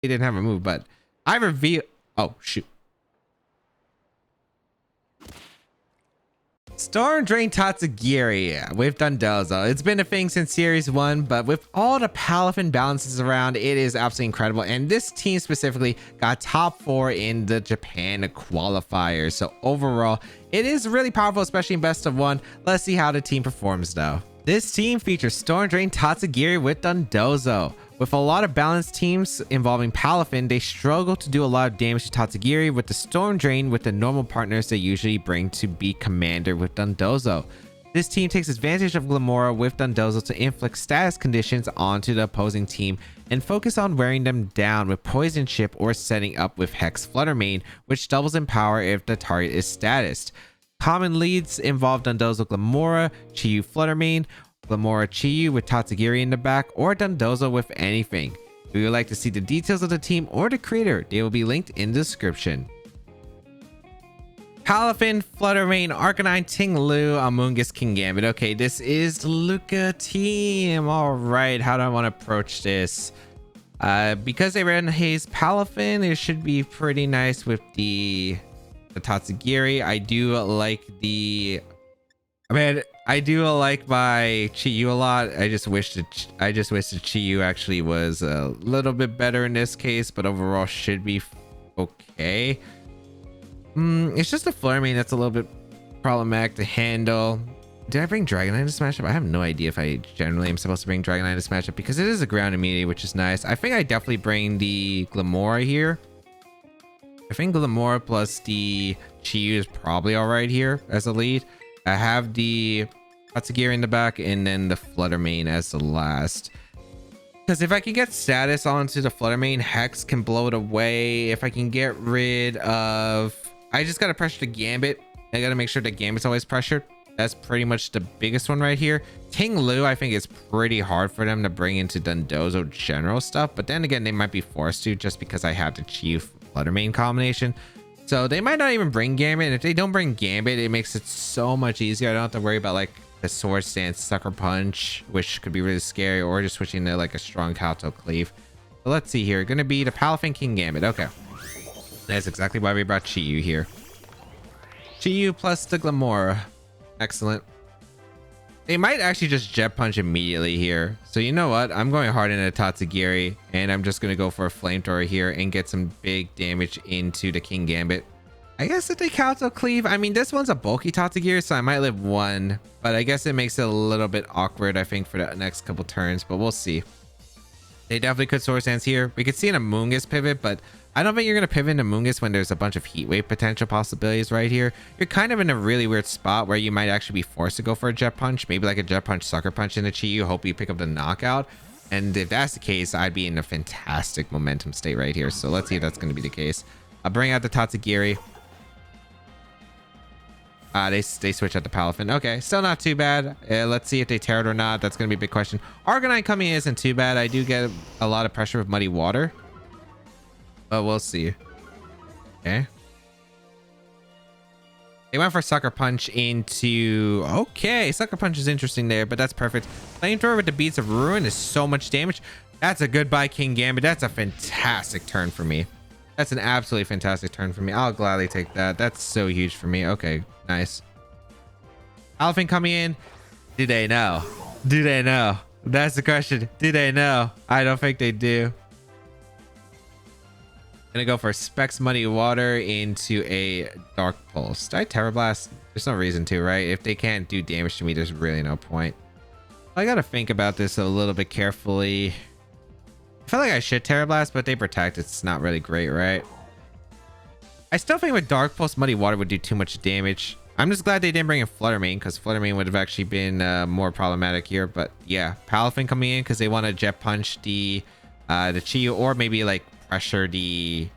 he didn't have a move, but I reveal. Oh shoot. Storm Drain Tatsugiri with Dondozo. It's been a thing since Series 1, but with all the Palafin balances around, it is absolutely incredible. And this team specifically got top 4 in the Japan qualifier. So overall, it is really powerful, especially in best of 1. Let's see how the team performs though. This team features Storm Drain Tatsugiri with Dondozo. With a lot of balanced teams involving Palafin, they struggle to do a lot of damage to Tatsugiri with the Storm Drain with the normal partners they usually bring to be Commander with Dondozo. This team takes advantage of Glimmora with Dondozo to inflict status conditions onto the opposing team and focus on wearing them down with Poison Chip or setting up with Hex Fluttermane, which doubles in power if the target is statused. Common leads involve Dondozo Glimmora, Chiyu Fluttermane, Glimmora Chiyu with Tatsugiri in the back, or Dondozo with anything. If you would like to see the details of the team or the creator, they will be linked in the description. Palafin, Fluttermane, Arcanine, Ting-Lu, Amoonguss, Kingambit. Okay, this is the Luca team. All right, how do I want to approach this? Because they ran Haze Palafin, it should be pretty nice with the Tatsugiri. I do like I do like my Chiyu a lot. I just wish the Chiyu actually was a little bit better in this case, but overall should be okay. It's just a Fluttermane that's a little bit problematic to handle. Did I bring Dragonite to Smash Up? I have no idea if I generally am supposed to bring Dragonite to Smash Up because it is a ground immunity, which is nice. I think I definitely bring the Glimmora here. I think Glimmora plus the Chiyu is probably all right here as a lead. I have the Tatsugiri in the back and then the Fluttermane as the last. Because if I can get status onto the Fluttermane, Hex can blow it away. If I can get rid of... I just got to pressure the Gambit. I got to make sure the Gambit's always pressured. That's pretty much the biggest one right here. Ting-Lu, I think, is pretty hard for them to bring into Dondozo general stuff. But then again, they might be forced to just because I have the Chiyu Fluttermane combination. So they might not even bring Gambit. And if they don't bring Gambit, it makes it so much easier. I don't have to worry about like the Sword Stance, Sucker Punch, which could be really scary, or just switching to like a strong Kato Cleave. So let's see here. Gonna be the Palafin Kingambit. Okay. That's exactly why we brought Chiyu here. Chiyu plus the Glimmora. Excellent. They might actually just Jet Punch immediately here. So you know what? I'm going hard into Tatsugiri, and I'm just going to go for a Flamethrower here and get some big damage into the Kingambit. I guess if they Kato Cleave, I mean, this one's a bulky Tatsugiri, so I might live one. But I guess it makes it a little bit awkward, I think, for the next couple turns, but we'll see. They definitely could Sword Stance here. We could see an Amoonguss pivot, but I don't think you're going to pivot into Amoonguss when there's a bunch of Heat Wave potential possibilities right here. You're kind of in a really weird spot where you might actually be forced to go for a Jet Punch. Maybe like a Jet Punch, Sucker Punch in the Chiyu. Hope you pick up the knockout. And if that's the case, I'd be in a fantastic momentum state right here. So let's see if that's going to be the case. I'll bring out the Tatsugiri. They switch out the Palafin. Okay, still not too bad. Let's see if they tear it or not. That's going to be a big question. Arcanine coming in isn't too bad. I do get a lot of pressure with Muddy Water. But we'll see. Okay. They went for Sucker Punch into... Okay, Sucker Punch is interesting there, but that's perfect. Flamethrower with the Beats of Ruin is so much damage. That's a goodbye, Kingambit. That's a fantastic turn for me. That's an absolutely fantastic turn for me. I'll gladly take that. That's so huge for me. Okay, nice. Palafin coming in. Do they know? Do they know? That's the question. Do they know? I don't think they do. Gonna go for Specs Muddy Water into a Dark Pulse. Did I Terra Blast? There's no reason to, right? If they can't do damage to me, there's really no point. I gotta think about this a little bit carefully. I feel like I should Terra Blast, but they protect. It's not really great, right? I still think with Dark Pulse, Muddy Water would do too much damage. I'm just glad they didn't bring in Fluttermane, because Fluttermane would have actually been more problematic here. But yeah, Palafin coming in because they want to Jet Punch the Chiyu, or maybe like pressure the...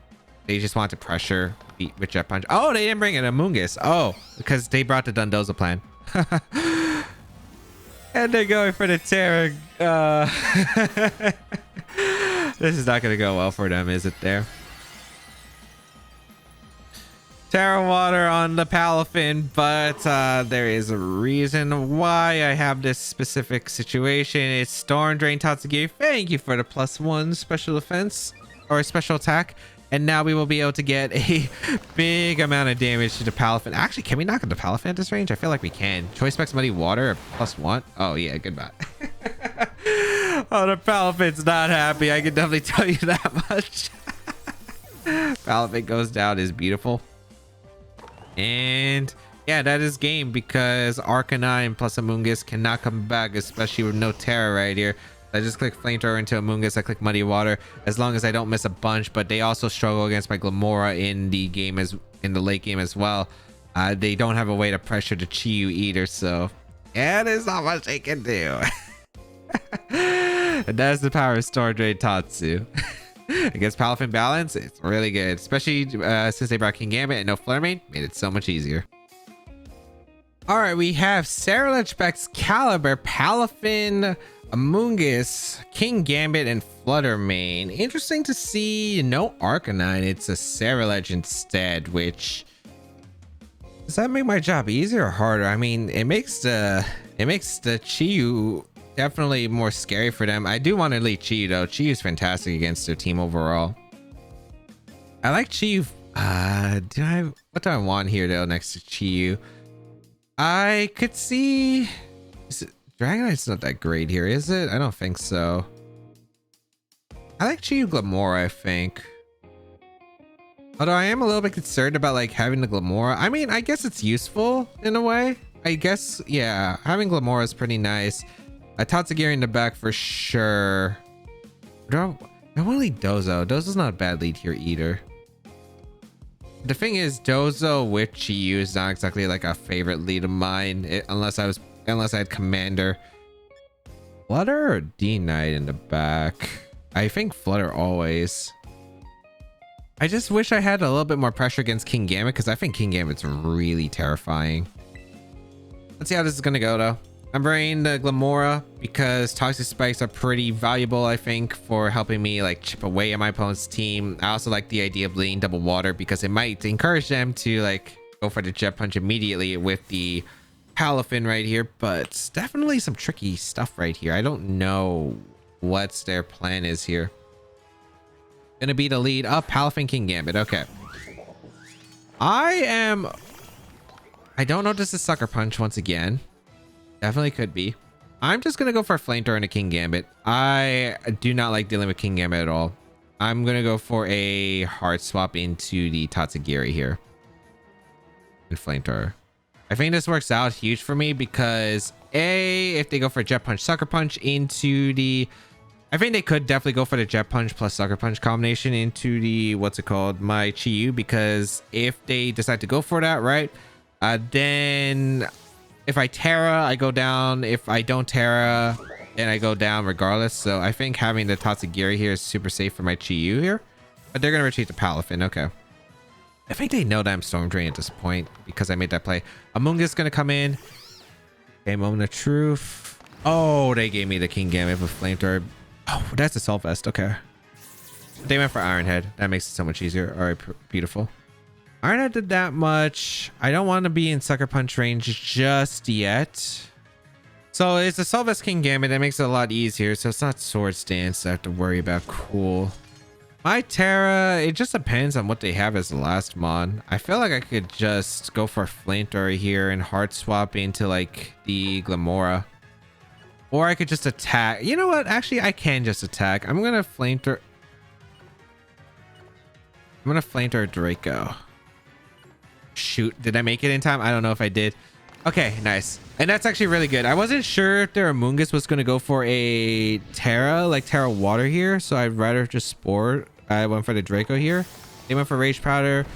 They just want to pressure with Jet Punch. Oh, they didn't bring in Amoonguss. Oh, because they brought the Dondozo plan. And they're going for the Terra. This is not going to go well for them, is it there? Terra Water on the Palafin, but there is a reason why I have this specific situation. It's Storm Drain Tatsugiri. Thank you for the +1 special defense. or special attack. And now we will be able to get a big amount of damage to the Palafin. Actually, can we knock into Palafin at this range? I feel like we can. Choice Specs Muddy Water +1. Oh, yeah, goodbye. Oh, the Palafin's not happy. I can definitely tell you that much. Palafin goes down is beautiful. And yeah, that is game because Arcanine plus Amoonguss cannot come back, especially with no Terra right here. I just click Flamethrower into Amoonguss. I click Muddy Water as long as I don't miss a bunch, but they also struggle against my Glamora in the game as in the late game as well. They don't have a way to pressure the Chi-Yu either, so yeah, there's not much they can do. And that's the power of Storm Drain Tatsu. Against Palafin Balance, it's really good, especially since they brought King Gambit and no Fluttermane, made it so much easier. All right, we have Saralech, Excalibur, Palafin, Amoonguss, King Gambit, and Fluttermane. Interesting to see no Arcanine. It's a Saralech instead, which does that make my job easier or harder? I mean, it makes the Chi-Yu definitely more scary for them. I do want to lead Chi-Yu though. Chi-Yu's fantastic against their team overall. I like Chi-Yu. What do I want here though next to Chi-Yu? I could see. Dragonite's not that great here, is it? I don't think so. I like Chi-Yu Glamora, I think. Although I am a little bit concerned about like having the Glamora. I mean, I guess it's useful in a way. I guess, yeah, having Glamora is pretty nice. Tatsugiri in the back for sure. I want to lead Dozo. Dozo's not a bad lead here either. The thing is, Dozo with Chi-Yu is not exactly like a favorite lead of mine, unless I had Commander. Flutter or D-Knight in the back? I think Flutter always. I just wish I had a little bit more pressure against King Gambit because I think King Gambit's really terrifying. Let's see how this is gonna go though. I'm bringing the Glamora because Toxic Spikes are pretty valuable, I think, for helping me like chip away at my opponent's team. I also like the idea of bleeding double water because it might encourage them to like go for the Jet Punch immediately with the Palafin right here, but definitely some tricky stuff right here. I don't know what's their plan is here. Gonna be the lead up Palafin King Gambit. Okay. I don't know if this is Sucker Punch once again. Definitely could be. I'm just gonna go for a Flamethrower and a King Gambit. I do not like dealing with King Gambit at all. I'm gonna go for a hard swap into the Tatsugiri here. And Flamethrower. I think this works out huge for me because if they go for Jet Punch, Sucker Punch into the... I think they could definitely go for the Jet Punch plus Sucker Punch combination into the, what's it called, my Chi-Yu, because if they decide to go for that, right, then if I Terra, I go down. If I don't Terra, then I go down regardless. So I think having the Tatsugiri here is super safe for my Chi-Yu here. But they're going to retreat to Palafin. Okay. I think they know that I'm Storm Drain at this point because I made that play. Amoonguss is going to come in. Okay, Moment of Truth. Oh, they gave me the King Gambit with Flamethrower. Oh, that's a Assault Vest. Okay. They went for Iron Head. That makes it so much easier. All right, beautiful. Iron Head did that much. I don't want to be in Sucker Punch range just yet. So it's Assault Vest King Gambit. That makes it a lot easier. So it's not Swords Dance I have to worry about. Cool. My Terra, it just depends on what they have as the last mon. I feel like I could just go for a Flamethrower here and hard swap into like the Glamora. Or I could just attack. You know what? Actually, I can just attack. I'm going to Flamethrower. I'm going to Flamethrower Draco. Shoot. Did I make it in time? I don't know if I did. Okay, nice. And that's actually really good. I wasn't sure if their Amoonguss was going to go for a Terra, like Terra Water here. So I'd rather just Spore. I went for the Draco here. They went for Rage Powder.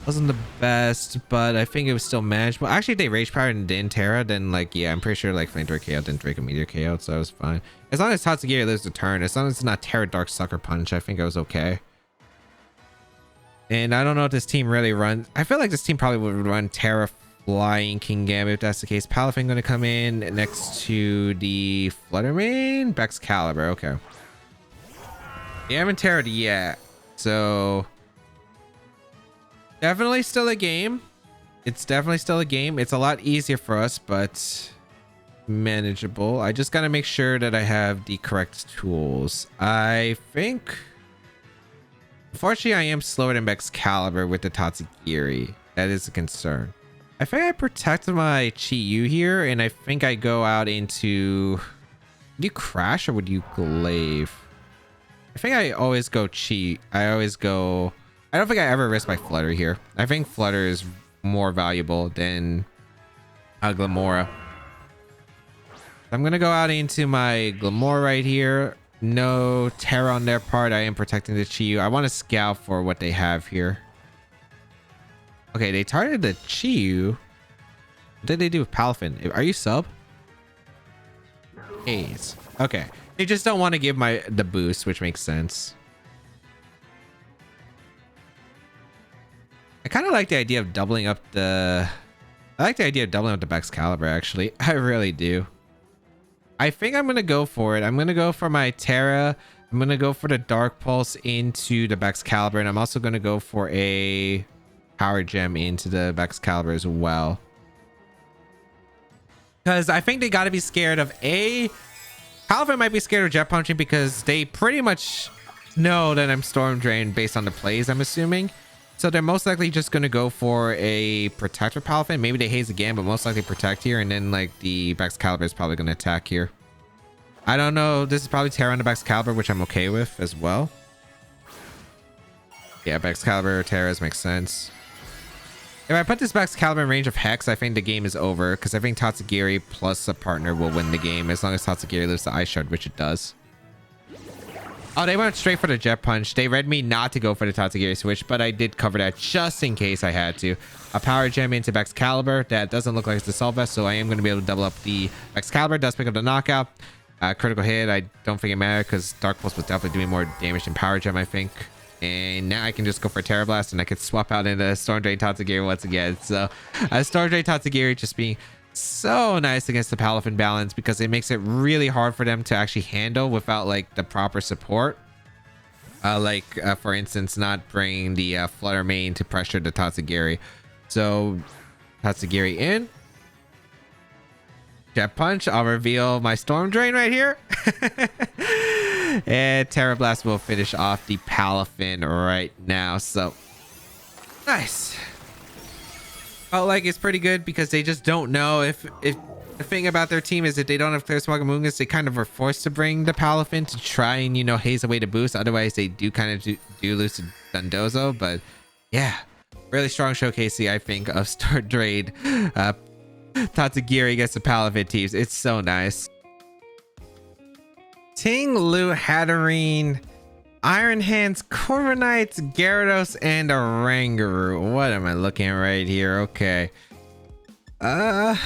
Wasn't the best, but I think it was still manageable. Actually, if they Rage Powder and didn't Terra, then like, yeah, I'm pretty sure like Flamethrower KO didn't Draco Meteor KO, so I was fine. As long as Tatsugiri lives the turn, as long as it's not Terra Dark Sucker Punch, I think I was okay. And I don't know if this team really runs. I feel like this team probably would run Terra Flying King Gambit if that's the case. Palafin going to come in next to the Fluttermane. Excalibur. Okay. They haven't Terra'd yet. So definitely still a game. It's definitely still a game. It's a lot easier for us, but manageable. I just got to make sure that I have the correct tools. I think Unfortunately, I am slower than Excalibur with the Tatsugiri. That is a concern. I think I protected my Chi-Yu here, and I think I go out into... Would you crash or would you glaive? I think I always go Chi. I always go... I don't think I ever risk my Flutter here. I think Flutter is more valuable than Glamora. I'm going to go out into my Glamora right here. No terror on their part. I am protecting the Chi-Yu. I want to scout for what they have here. Okay, they targeted the Chi-Yu. What did they do with Palafin? Are you sub? A's. Okay. They just don't want to give the boost, which makes sense. I kind of like the idea of doubling up the... I like the idea of doubling up the Excalibur, actually. I really do. I think I'm going to go for it. I'm going to go for my Terra. I'm going to go for the Dark Pulse into the Excalibur, and I'm also going to go for a Power Gem into the Excalibur as well. Because I think they got to be scared of Palafin might be scared of Jet Punching because they pretty much know that I'm Storm Drain based on the plays, I'm assuming. So they're most likely just going to go for a Protector Palafin. Maybe they haze again, but most likely Protect here. And then like the Excalibur is probably going to attack here. I don't know. This is probably Terra on the Excalibur, which I'm okay with as well. Yeah, Excalibur, Terras makes sense. If I put this Excalibur in range of Hex, I think the game is over. Because I think Tatsugiri plus a partner will win the game. As long as Tatsugiri lives the Ice Shard, which it does. Oh, they went straight for the Jet Punch. They read me not to go for the Tatsugiri switch, but I did cover that just in case I had to. A Power Gem into Excalibur. That doesn't look like it's the Assault Vest, so I am going to be able to double up the Excalibur. Does pick up the knockout. Critical hit. I don't think it matters because Dark Pulse was definitely doing more damage than Power Gem, I think. And now I can just go for Terra Blast, and I could swap out into Storm Drain Tatsugiri once again. So Storm Drain Tatsugiri just being so nice against the Palafin Balance because it makes it really hard for them to actually handle without like the proper support. For instance, not bringing the Flutter Mane to pressure the Tatsugiri. So Tatsugiri in. Jet Punch. I'll reveal my Storm Drain right here. And Terra Blast will finish off the Palafin right now. So nice. Felt like it's pretty good because they just don't know if the thing about their team is that they don't have Clear Smog Amoonguss, they kind of are forced to bring the Palafin to try and, you know, haze away the boost. Otherwise, they do kind of do lose to Dundozo. But yeah, really strong showcase, I think, of Star Drain Tatsugiri against the Palafin teams. It's so nice. Ting Lu, Hatterene, Iron Hands, Corviknights, Gyarados, and a Oranguru. What am I looking at right here? Okay. This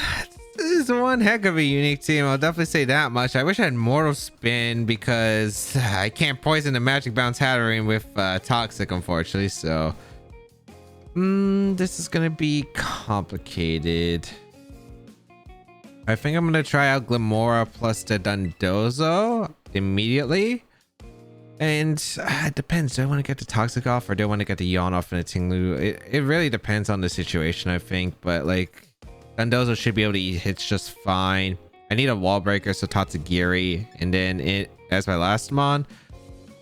is one heck of a unique team. I'll definitely say that much. I wish I had Mortal Spin because I can't poison the Magic Bounce Hatterene with Toxic, unfortunately. So, this is going to be complicated. I think I'm going to try out Glamora plus the Dundozo immediately. And it depends. Do I want to get the Toxic off or do I want to get the Yawn off in a Ting Lu? It really depends on the situation, I think. But like, Dundozo should be able to eat hits just fine. I need a Wall Breaker, so Tatsugiri. And then as my last mon,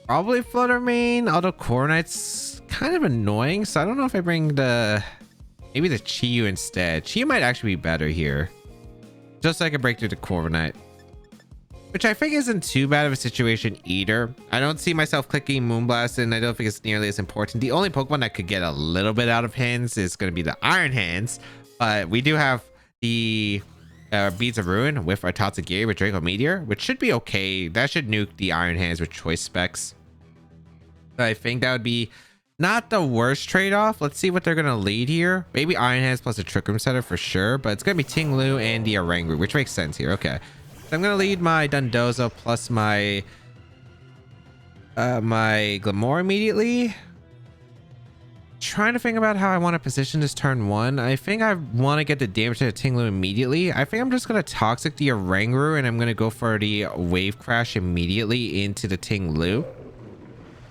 probably Flutter Mane. Although Corviknight's kind of annoying. So I don't know if I bring maybe the Chi-Yu instead. Chi-Yu might actually be better here. Just so I can break through the Corviknight. Which I think isn't too bad of a situation either. I don't see myself clicking Moonblast, and I don't think it's nearly as important. The only Pokemon that could get a little bit out of hands is going to be the Iron Hands. But we do have the Beads of Ruin with our Tatsugiri with Draco Meteor, which should be okay. That should nuke the Iron Hands with choice specs. So I think that would be not the worst trade-off. Let's see what they're going to lead here. Maybe Iron Hands plus a Trick Room Setter for sure. But it's going to be Ting Lu and the Oranguru, which makes sense here. Okay. So I'm going to lead my Dundozo plus my my Glamora immediately. Trying to think about how I want to position this turn one. I think I want to get the damage to the Ting Lu immediately. I think I'm just going to Toxic the Oranguru and I'm going to go for the Wave Crash immediately into the Ting Lu.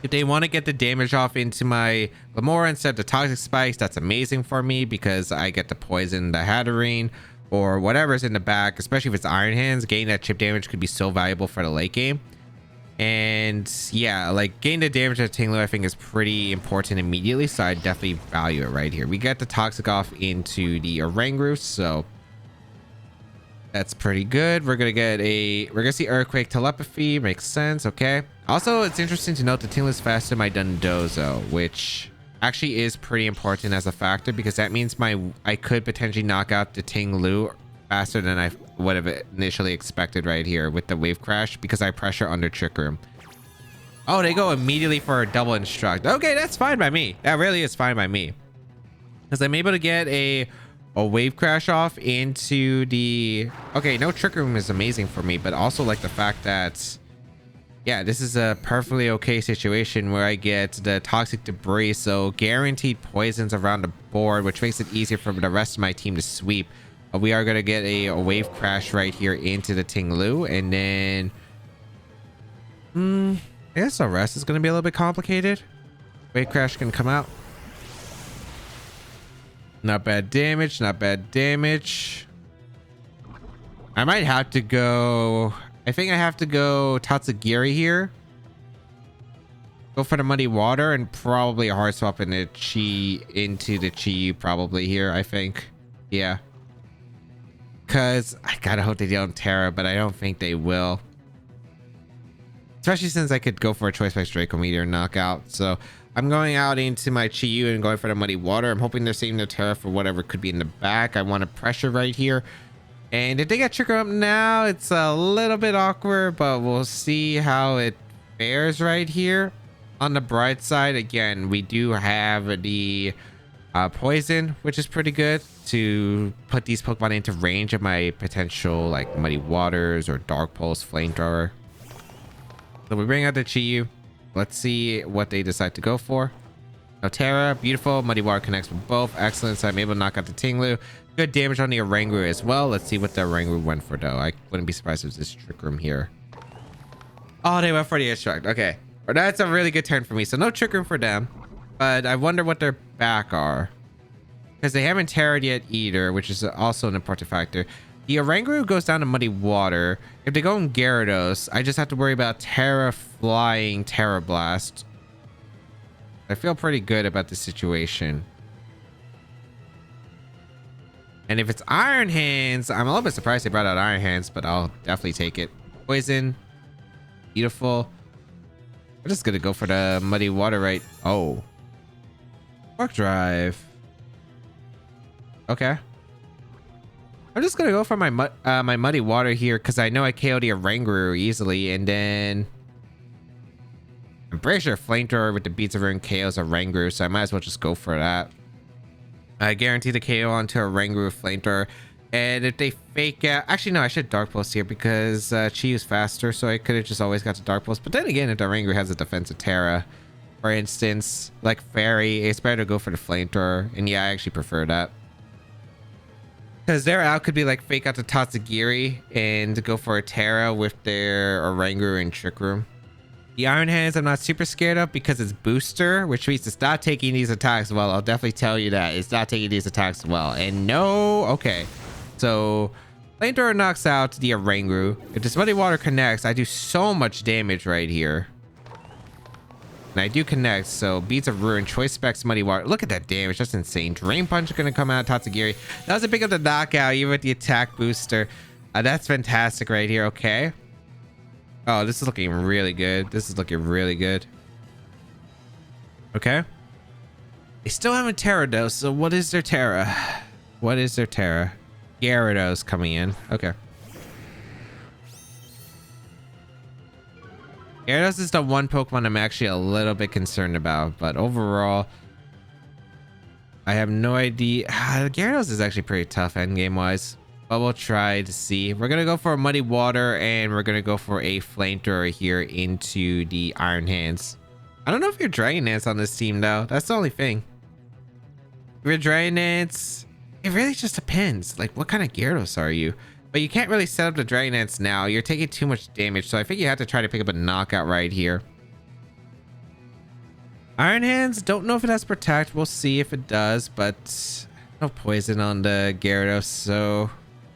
If they want to get the damage off into my Glamora instead of the Toxic Spikes, that's amazing for me because I get to poison the Hatterene or whatever's in the back, especially if it's Iron Hands. Getting that chip damage could be so valuable for the late game. And yeah, like getting the damage of Tinglu I think is pretty important immediately, so I definitely value it right here. We get the Toxic off into the Oranguru, so that's pretty good. We're gonna see Earthquake Telepathy, makes sense. Okay. Also, it's interesting to note that Tinglu is faster than my Dundozo, which actually is pretty important as a factor, because that means I could potentially knock out the Tinglu faster than I would have initially expected right here with the Wave Crash, because I pressure under Trick Room. Oh, they go immediately for a double instruct. Okay, that's fine by me. That really is fine by me, because I'm able to get a Wave Crash off into the... Okay, no Trick Room is amazing for me, but also like the fact that, yeah, this is a perfectly okay situation where I get the Toxic Debris, so guaranteed poisons around the board, which makes it easier for the rest of my team to sweep. We are going to get a Wave Crash right here into the Tinglu, and then I guess the rest is going to be a little bit complicated. Wave Crash can come out. Not bad damage, not bad damage. I might have to go... I think I have to go Tatsugiri here. Go for the Muddy Water and probably hard swap into the Chi-Yu probably here, I think. Yeah. Because I gotta hope they don't Terra, but I don't think they will. Especially since I could go for a Choice Specs Draco Meteor knockout. So I'm going out into my Chi-Yu and going for the Muddy Water. I'm hoping they're saving the Terra for whatever could be in the back. I want to pressure right here. And if they get Trigger up now, it's a little bit awkward, but we'll see how it fares right here. On the bright side, again, we do have the Poison, which is pretty good to put these Pokemon into range of my potential like Muddy Waters or Dark Pulse Flamethrower. So we bring out the Chi-Yu. Let's see what they decide to go for. No Terra, beautiful. Muddy Water connects with both. Excellent. So I'm able to knock out the Tinglu. Good damage on the Oranguru as well. Let's see what the Oranguru went for though. I wouldn't be surprised if it was this Trick Room here. Oh, they went for the Instruct. Okay. Well, that's a really good turn for me. So no Trick Room for them. But I wonder what their back are. Because they haven't Terra'd yet either, which is also an important factor. The Oranguru goes down to Muddy Water. If they go in Gyarados, I just have to worry about Terra flying Terra Blast. I feel pretty good about the situation. And if it's Iron Hands, I'm a little bit surprised they brought out Iron Hands, but I'll definitely take it. Poison. Beautiful. I'm just going to go for the Muddy Water right... Oh. Spark Drive. Okay. I'm just gonna go for my my Muddy Water here because I know I KO'd the Oranguru easily, and then I'm pretty sure Flamethrower with the Beats of Ruin KOs Oranguru, so I might as well just go for that. I guarantee the KO onto Oranguru Flamethrower, and if they fake out, actually no, I should Dark Pulse here because Chi-Yu's faster, so I could have just always got to Dark Pulse. But then again, if the Oranguru has a defensive Terra, for instance, like Fairy, it's better to go for the Flamethrower, and yeah, I actually prefer that. Because their out could be like fake out to Tatsugiri and go for a Terra with their Oranguru and Trick Room. The Iron Hands I'm not super scared of because it's booster, which means it's not taking these attacks well. I'll definitely tell you that. It's not taking these attacks well. And no... Okay. So, Flamethrower knocks out the Oranguru. If this Muddy Water connects, I do so much damage right here. And I do connect, so Beats of Ruin, Choice Specs, Muddy Water. Look at that damage, that's insane. Drain Punch going to come out, Tatsugiri. That was a big up the knockout, even with the attack booster. That's fantastic right here, okay. Oh, this is looking really good. This is looking really good. Okay. They still haven't Terra though, so what is their Terra? What is their Terra? Gyarados coming in, okay. Gyarados is the one Pokemon I'm actually a little bit concerned about, but overall, I have no idea. Gyarados is actually pretty tough endgame wise, but we'll try to see. We're gonna go for a Muddy Water, and we're gonna go for a Flamethrower here into the Iron Hands. I don't know if you're Dragon Dance on this team though. That's the only thing. If you're Dragon Dance, it really just depends. Like, what kind of Gyarados are you? But you can't really set up the Dragon Dance now. You're taking too much damage, so I think you have to try to pick up a knockout right here. Iron Hands, don't know if it has Protect. We'll see if it does, but no poison on the Gyarados, so...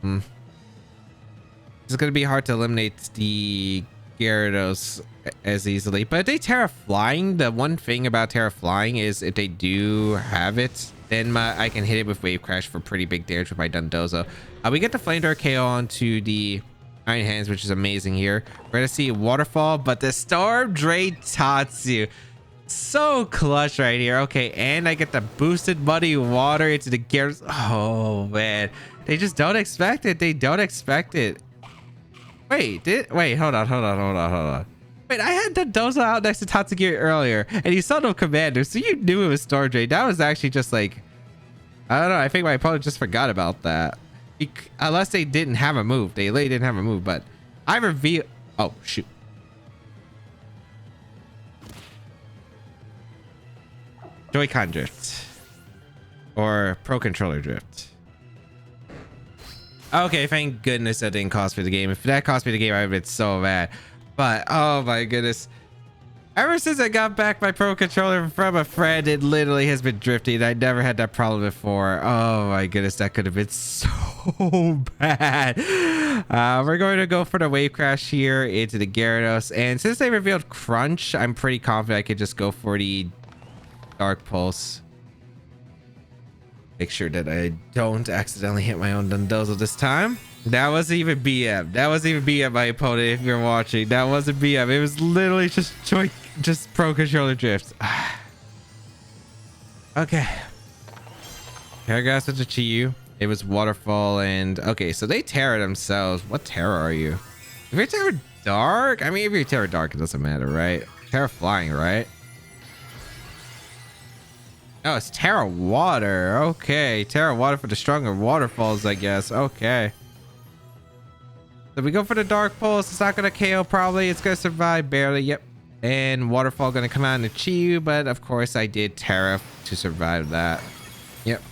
It's going to be hard to eliminate the Gyarados as easily. But if they Terra Flying, the one thing about Terra Flying is if they do have it, then I can hit it with Wave Crash for pretty big damage with my Dondozo. We get the Flamethrower KO onto the Iron Hands, which is amazing here. We're gonna see a Waterfall, but the Storm Drain Tatsu. So clutch right here. Okay, and I get the boosted Muddy Water into the Gyarados. Oh, man. They just don't expect it. They don't expect it. Wait, hold on. Wait, I had Dondozo out next to Tatsugiri earlier, and you saw no commander, so you knew it was Storm Drain. That was actually just like, I don't know. I think my opponent just forgot about that. Unless they didn't have a move. They literally didn't have a move, but I reveal. Oh, shoot. Joy-Con drift. Or Pro Controller drift. Okay, thank goodness that didn't cost me the game. If that cost me the game, I would have been so mad. But, oh my goodness. Ever since I got back my Pro Controller from a friend, it literally has been drifting. I never had that problem before. Oh my goodness, that could have been so bad. We're going to go for the Wave Crash here into the Gyarados. And since they revealed Crunch, I'm pretty confident I could just go for the Dark Pulse. Make sure that I don't accidentally hit my own Dondozo this time. That wasn't even BM. That wasn't even BM, my opponent, if you're watching. That wasn't BM. It was literally just Pro Controller drift. Okay. Paragraphs with the Chi-Yu. It was Waterfall and... Okay, so they Terra themselves. What Terra are you? If you're Terra Dark? I mean, if you're Terra Dark, it doesn't matter, right? Terra Flying, right? Oh, it's Terra Water. Okay. Terra Water for the stronger waterfalls, I guess. Okay. So we go for the Dark Pulse. It's not going to KO probably. It's going to survive barely. Yep. And Waterfall going to come out in the Chi-Yu, but of course I did Terra to survive that. Yep.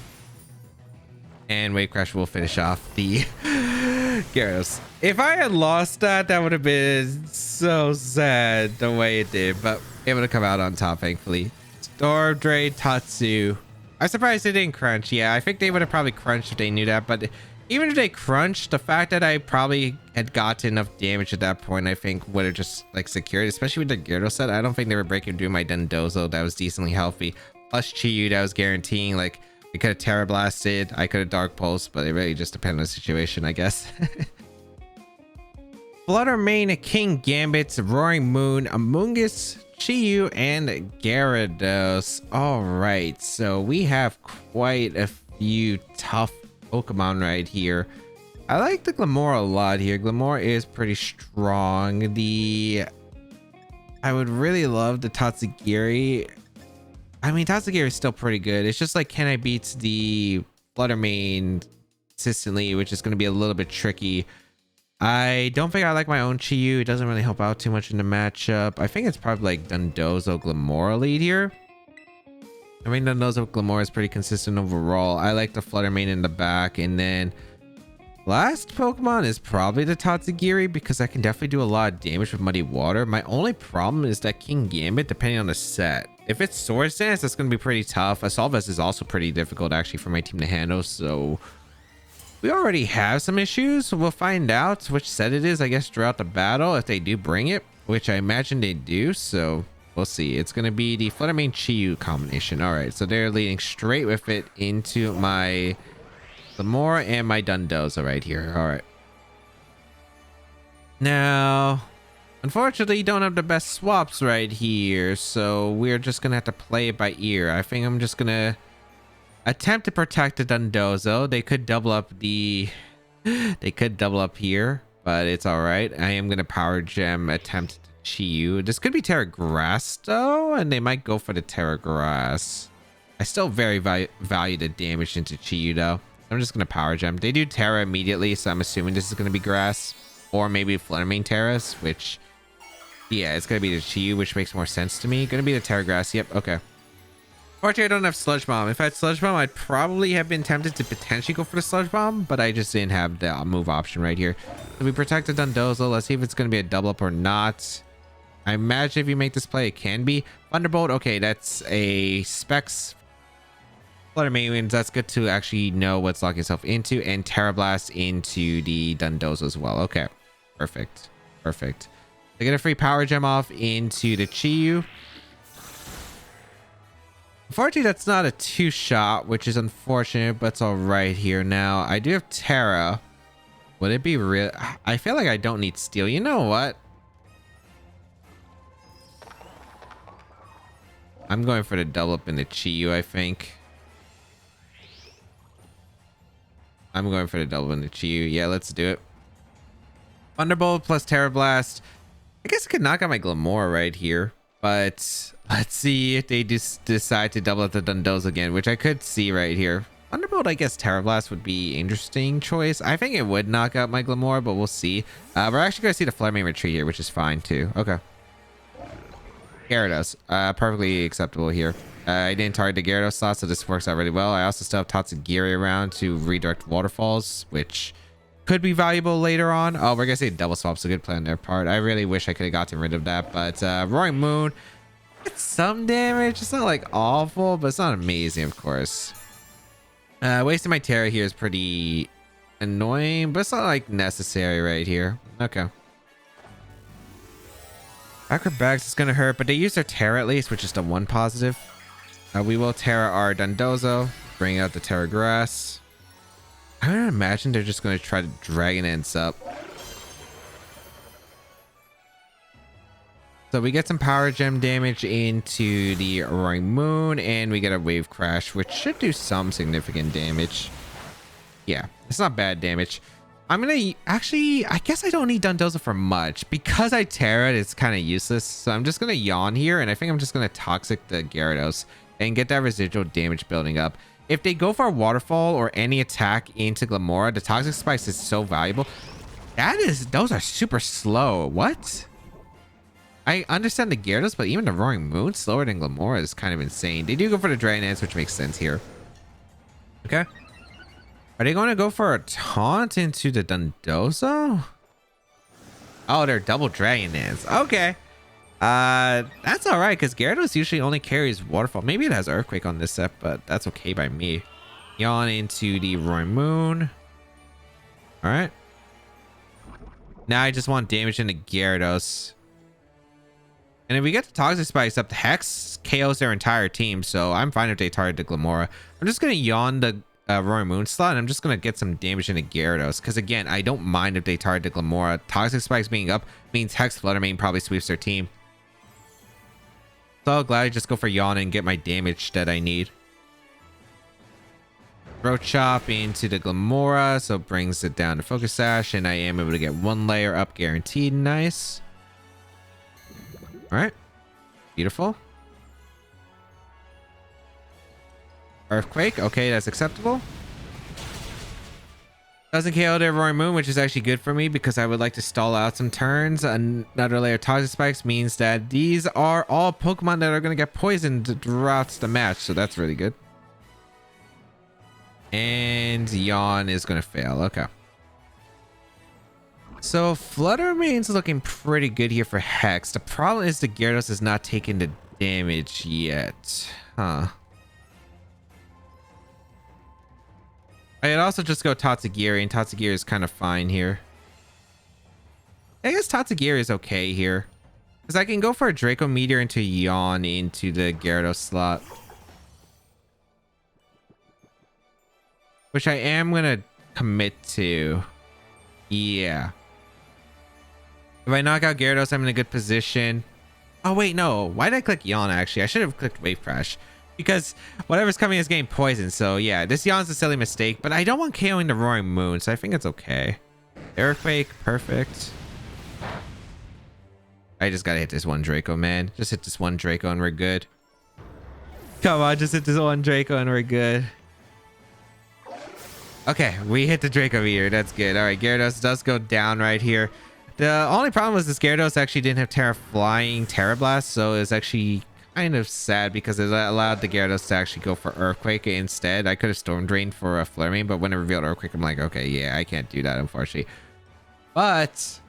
And Wave Crash will finish off the Gyarados. If I had lost that, that would have been so sad the way it did, but able to come out on top, thankfully. Storm Drain Tatsu. I'm surprised they didn't crunch. Yeah, I think they would have probably crunched if they knew that, but even if they crunched, the fact that I probably had gotten enough damage at that point, I think would have just like secured, especially with the Gyarados set. I don't think they were breaking through my Dondozo that was decently healthy. Plus Chi-Yu that was guaranteeing, like, it could have Terra Blasted, I could have Dark Pulse, but it really just depended on the situation, I guess. Flutter Mane, King Gambit, Roaring Moon, Amoonguss, Chi-Yu, and Gyarados. All right, so we have quite a few tough Pokemon right here. I like the Glimmora a lot here. Glimmora is pretty strong. I would really love the Tatsugiri. I mean, Tatsugiri is still pretty good. It's just like, can I beat the Flutter Mane consistently, which is going to be a little bit tricky. I don't think I like my own Chi-Yu. It doesn't really help out too much in the matchup. I think it's probably like Dondozo Glimmora lead here. I mean, Dondozo Glimmora is pretty consistent overall. I like the Flutter Mane in the back. And then last Pokemon is probably the Tatsugiri because I can definitely do a lot of damage with Muddy Water. My only problem is that King Gambit, depending on the set. If it's Sword Stance, that's going to be pretty tough. Assault is also pretty difficult actually for my team to handle. So we already have some issues. We'll find out which set it is, I guess, throughout the battle if they do bring it, which I imagine they do. So we'll see. It's going to be the Flutter Mane Chi-Yu combination. All right, so they're leading straight with it into my Glimmora and my Dondozo right here. All right. Now, unfortunately, you don't have the best swaps right here, so we're just going to have to play it by ear. I think I'm just going to attempt to protect the Dondozo. They could double up here, but it's all right. I am going to Power Gem attempt Chi-Yu. This could be Terra Grass though, and they might go for the Terra Grass. I still very value the damage into Chi-Yu though. I'm just going to Power Gem. They do Terra immediately, so I'm assuming this is going to be Grass or maybe Flutter Mane Terras, which, yeah, it's going to be the Chi-Yu, which makes more sense to me. Going to be the Terra Grass. Yep, okay. Fortunately, I don't have Sludge Bomb. If I had Sludge Bomb, I'd probably have been tempted to potentially go for the Sludge Bomb, but I just didn't have the move option right here. So we protected Dondozo. Let's see if it's going to be a double up or not. I imagine if you make this play, it can be. Thunderbolt, okay, that's a Specs. Flutter Mane, that's good to actually know what's locking yourself into, and Terra Blast into the Dondozo as well. Okay, perfect. Perfect. I get a free power gem off into the Chi-Yu. Unfortunately, that's not a two-shot, which is unfortunate, but it's all right here. Now, I do have Terra. Would it be real? I feel like I don't need Steel. You know what? I'm going for the double up in the Chi-Yu, I think. I'm going for the double in the Chi-Yu. Yeah, let's do it. Thunderbolt plus Terra Blast. I guess I could knock out my Glamora right here. But let's see if they just decide to double up the Dondozo again, which I could see right here. Thunderbolt, I guess Terra Blast would be interesting choice. I think it would knock out my Glamora, but we'll see. We're actually going to see the Flaming Retreat here, which is fine too. Okay. Gyarados. Perfectly acceptable here. I didn't target the Gyarados slot, so this works out really well. I also still have Tatsugiri around to redirect Waterfalls, which could be valuable later on. Oh, we're gonna say double swap's a good plan on their part. I really wish I could have gotten rid of that, but Roaring Moon, it's some damage. It's not like awful, but it's not amazing, of course. Wasting my Terra here is pretty annoying, but it's not like necessary right here. Okay. Acrobatics is gonna hurt, but they use their Terra at least, which is the one positive. We will Terra our Dondozo, bring out the Terra Grass. I would imagine they're just going to try to Dragon Ends up. So we get some Power Gem damage into the Roaring Moon, and we get a Wave Crash, which should do some significant damage. Yeah, it's not bad damage. I'm going to... Actually, I guess I don't need Dondozo for much. Because I Terra it, it's kind of useless. So I'm just going to Yawn here, and I think I'm just going to Toxic the Gyarados and get that residual damage building up. If they go for a Waterfall or any attack into Glamora, the Toxic Spikes is so valuable. Those are super slow. What? I understand the Gyarados, but even the Roaring Moon slower than Glamora is kind of insane. They do go for the Dragon Dance, which makes sense here. Okay. Are they going to go for a taunt into the Dondozo? Oh, they're double Dragon Dance. Okay. That's all right, because Gyarados usually only carries Waterfall. Maybe it has Earthquake on this set, but that's okay by me. Yawn into the Roaring Moon. All right. Now I just want damage into Gyarados. And if we get the Toxic Spikes up, the Hex KOs their entire team, so I'm fine if they target the Glamora. I'm just going to Yawn the Roaring Moon slot, and I'm just going to get some damage into Gyarados, because again, I don't mind if they target the Glamora. Toxic Spikes being up means Hex Flutter Mane probably sweeps their team. So glad I just go for Yawn and get my damage that I need. Throat Chop into the Glamora, so it brings it down to Focus Sash, and I am able to get one layer up guaranteed. Nice. All right. Beautiful. Earthquake. Okay, that's acceptable. Doesn't KO their Roaring Moon, which is actually good for me because I would like to stall out some turns. Another layer of Toxic Spikes means that these are all Pokemon that are going to get poisoned throughout the match, so that's really good. And Yawn is going to fail. Okay. So Flutter Mane's looking pretty good here for Hex. The problem is the Gyarados is not taking the damage yet. Huh. I could also just go Tatsugiri, and Tatsugiri is kind of fine here. I guess Tatsugiri is okay here. Because I can go for a Draco Meteor into Yawn into the Gyarados slot. Which I am going to commit to. Yeah. If I knock out Gyarados, I'm in a good position. Oh, wait, no. Why did I click Yawn, actually? I should have clicked Wave Crash. Because whatever's coming is getting poisoned. So, yeah, this Yawn's a silly mistake. But I don't want KOing the Roaring Moon, so I think it's okay. Earthquake, perfect. I just gotta hit this one Draco, man. Just hit this one Draco and we're good. Come on, just hit this one Draco and we're good. Okay, we hit the Draco Meteor. That's good. All right, Gyarados does go down right here. The only problem was this Gyarados actually didn't have Terra Flying Terra Blast, so it's actually kind of sad because it allowed the Gyarados to actually go for Earthquake instead. I could have Storm Drained for a Flare Mane, but when it revealed Earthquake, I'm like, okay, yeah, I can't do that, unfortunately. But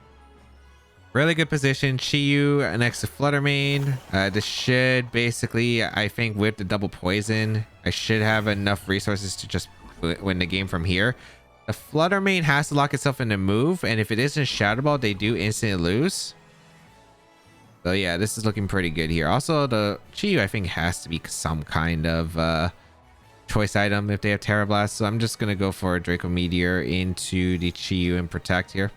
really good position. Chi-Yu next to Flutter Mane. This should basically, I think, with the double poison, I should have enough resources to just win the game from here. The Flutter Mane has to lock itself in a move, and if it isn't Shadow Ball, they do instantly lose. So yeah, this is looking pretty good here. Also, the Chi-Yu I think has to be some kind of choice item if they have Terra Blast. So I'm just gonna go for a Draco Meteor into the Chi-Yu and Protect here.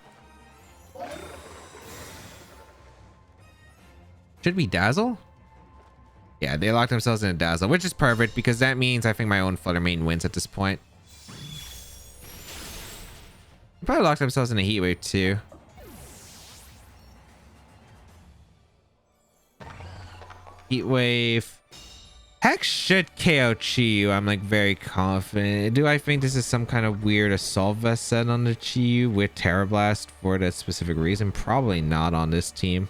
Should be Dazzle. Yeah, they locked themselves in a Dazzle, which is perfect because that means I think my own Flutter Mane wins at this point. Probably locked themselves in a Heat Wave too. Heat Wave. Hex should KO Chi-Yu. I'm like very confident. Do I think this is some kind of weird Assault Vest set on the Chi-Yu with Terra Blast for that specific reason? Probably not on this team.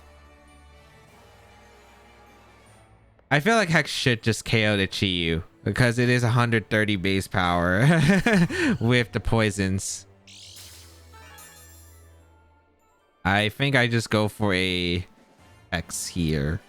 I feel like Hex should just KO the Chi-Yu because it is 130 base power with the poisons. I think I just go for a Hex here.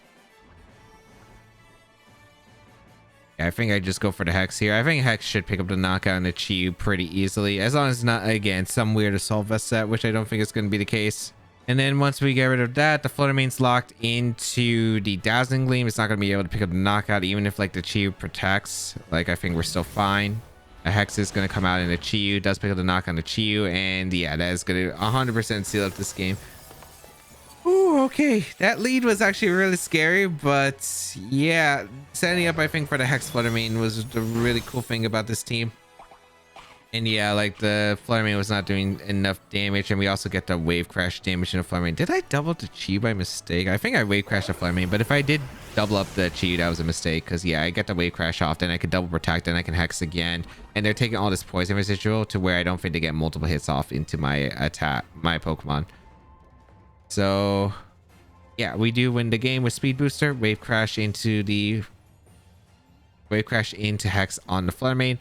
Yeah, I think I just go for the Hex here. I think Hex should pick up the knockout on the Chi-Yu pretty easily. As long as it's not, again, some weird Assault Vest set, which I don't think is going to be the case. And then once we get rid of that, the Flutter Mane's locked into the Dazzling Gleam. It's not going to be able to pick up the knockout, even if like the Chi-Yu protects. Like, I think we're still fine. A Hex is going to come out in the Chi-Yu. Does pick up the knock on the Chi-Yu. And yeah, that is going to 100% seal up this game. Ooh, okay. That lead was actually really scary, but yeah, setting up, I think, for the Hex Flutter Mane was the really cool thing about this team. And yeah, like the Flutter Mane was not doing enough damage, and we also get the Wave Crash damage in the Flutter Mane. Did I double up the Chi by mistake? I think I Wave Crashed the Flutter Mane, but if I did double up the Chi, that was a mistake, because yeah, I get the Wave Crash off, then I could double protect, and I can Hex again. And they're taking all this poison residual to where I don't think they get multiple hits off into my attack, my Pokemon. So yeah, we do win the game with Speed Booster. Wave Crash into Hex on the Flutter Mane.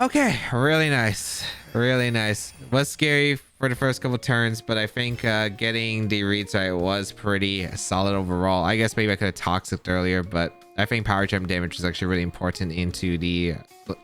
Okay, really nice. Really nice. Was scary for the first couple turns, but I think getting the read right was pretty solid overall. I guess maybe I could have Toxic earlier, but I think Power Gem damage was actually really important into the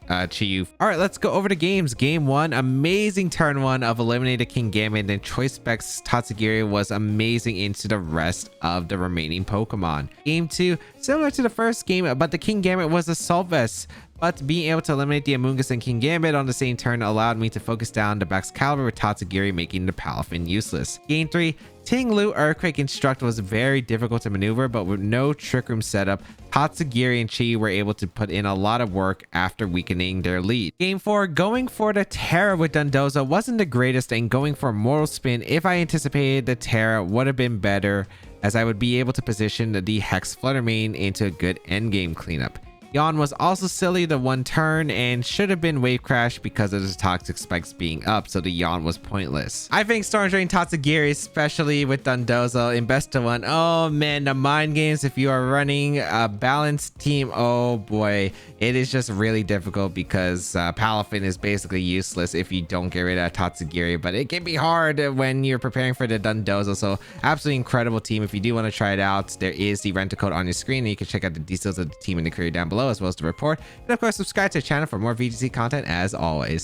Chi-Yu. All right, let's go over to games. Game 1, amazing turn 1 of eliminated Kingambit, and Choice Specs Tatsugiri was amazing into the rest of the remaining Pokemon. Game 2, similar to the first game, but the Kingambit was Assault Vest. But being able to eliminate the Amoonguss and Kingambit on the same turn allowed me to focus down the Baxcalibur with Tatsugiri, making the Palafin useless. Game 3, Ting-Lu Earthquake Instruct was very difficult to maneuver, but with no Trick Room setup, Tatsugiri and Chi were able to put in a lot of work after weakening their lead. Game 4, going for the Terra with Dondozo wasn't the greatest, and going for Mortal Spin, if I anticipated the Terra, would have been better, as I would be able to position the Hex Flutter Mane into a good endgame cleanup. Yawn was also silly the one turn and should have been Wave Crash because of the Toxic Spikes being up, so the Yawn was pointless. I think Storm Drain Tatsugiri, especially with Dondozo in best of 1. Oh man, the mind games if you are running a balanced team, oh boy, it is just really difficult because Palafin is basically useless if you don't get rid of Tatsugiri, but it can be hard when you're preparing for the Dondozo, so absolutely incredible team. If you do want to try it out, there is the rental code on your screen, and you can check out the details of the team in the career down below, as well as the report. And of course, subscribe to the channel for more VGC content as always.